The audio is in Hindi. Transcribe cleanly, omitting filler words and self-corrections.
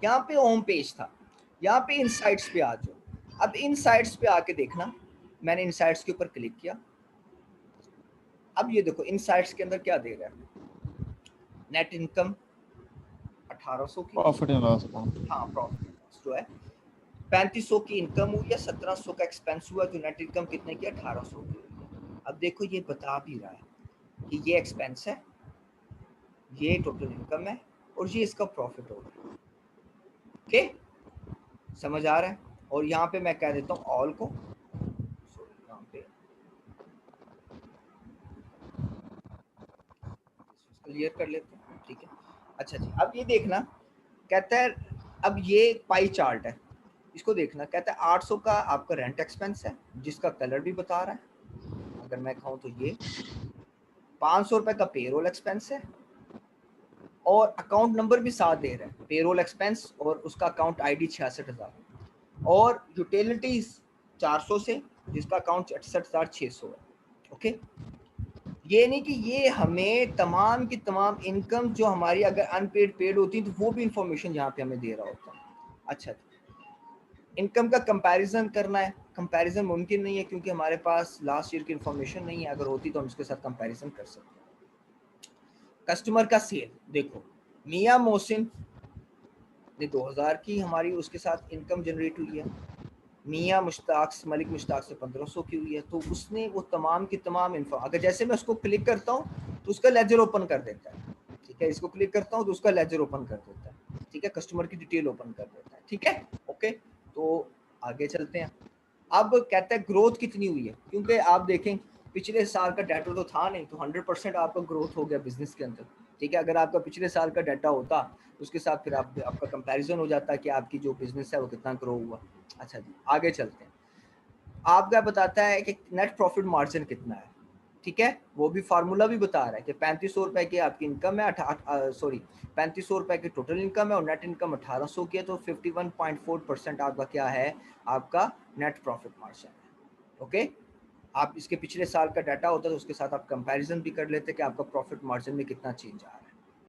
यहाँ पे होम पेज था, यहाँ पे इनसाइट्स पे आ जाओ। अब इनसाइट्स पे आके देखना, मैंने इनसाइट्स के ऊपर क्लिक किया। अब ये देखो इनसाइट्स के अंदर क्या दे रहा है, नेट इनकम 1800 की, प्रॉफिट एंड लॉस अकाउंट। हाँ प्रॉफिट एंड लॉस जो है 3500 की इनकम हुई है, 1700 का एक्सपेंस हुआ, जो नेट इनकम कितने की है 1800 की हुई है। अब देखो ये बता भी रहा है कि ये एक्सपेंस है, ये टोटल इनकम है, और ये इसका प्रॉफिट होगा। ओके, समझ आ रहा है। और यहाँ पे मैं कह देता हूँ ऑल को, सॉरी यहाँ पे क्लियर कर लेते हैं, ठीक है। अच्छा जी, अब ये देखना, कहता है अब ये पाई चार्ट है, इसको देखना, कहता है 800 का आपका रेंट एक्सपेंस है, जिसका कलर भी बता रहा है। अगर मैं कहूँ तो ये 500 रुपए का पेरोल एक्सपेंस है, और अकाउंट नंबर भी साथ दे रहा है, पेरोल एक्सपेंस और उसका अकाउंट आईडी 66,000, और यूटिलिटीज 400 से, जिसका अकाउंट 68,600 है। ओके, ये नहीं कि ये हमें तमाम की तमाम इनकम जो हमारी अगर अनपेड पेड होती है तो वो भी इंफॉर्मेशन यहाँ पे हमें दे रहा होता है। अच्छा, इनकम का कंपैरिजन करना है, कंपैरिजन मुमकिन नहीं है क्योंकि हमारे पास लास्ट ईयर की इंफॉर्मेशन नहीं है, अगर होती तो हम इसके साथ कंपैरिजन कर सकते हैं। कस्टमर का सेल देखो, मियां मोहसिन ने 2000 की हमारी उसके साथ इनकम जनरेट हुई है, मियां मुश्ताक मलिक मुश्ताक से 1500 की हुई है, तो उसने वो तमाम की तमाम इन्फो, अगर जैसे मैं उसको क्लिक करता हूँ तो उसका लेजर ओपन कर देता है, ठीक है, इसको क्लिक करता हूँ तो उसका लेजर ओपन कर देता है, ठीक है, कस्टमर की डिटेल ओपन कर देता है, ठीक है। ओके, तो आगे चलते हैं। अब कहता है ग्रोथ कितनी हुई है, क्योंकि आप देखें पिछले साल का डाटा तो था नहीं, तो 100% आपका ग्रोथ हो गया बिजनेस के अंदर, ठीक है। अगर आपका पिछले साल का डाटा होता तो उसके साथ फिर आपका कंपैरिजन हो जाता कि आपकी जो बिजनेस है वो कितना ग्रो हुआ। अच्छा जी, आगे चलते हैं। आपका बताता है कि नेट प्रॉफिट मार्जिन कितना है, ठीक है, वो भी फार्मूला भी बता रहा है कि 3500 रुपए की आपकी इनकम है, 3500 रुपए की टोटल इनकम है और नेट इनकम 1800 की है, तो 51.4% आपका क्या है, आपका नेट प्रॉफिट मार्जिन है। ओके, आप इसके पिछले साल का डाटा होता है तो उसके साथ आप कंपैरिजन भी कर लेते कि आपका प्रॉफिट मार्जिन में कितना चेंज आ रहा है।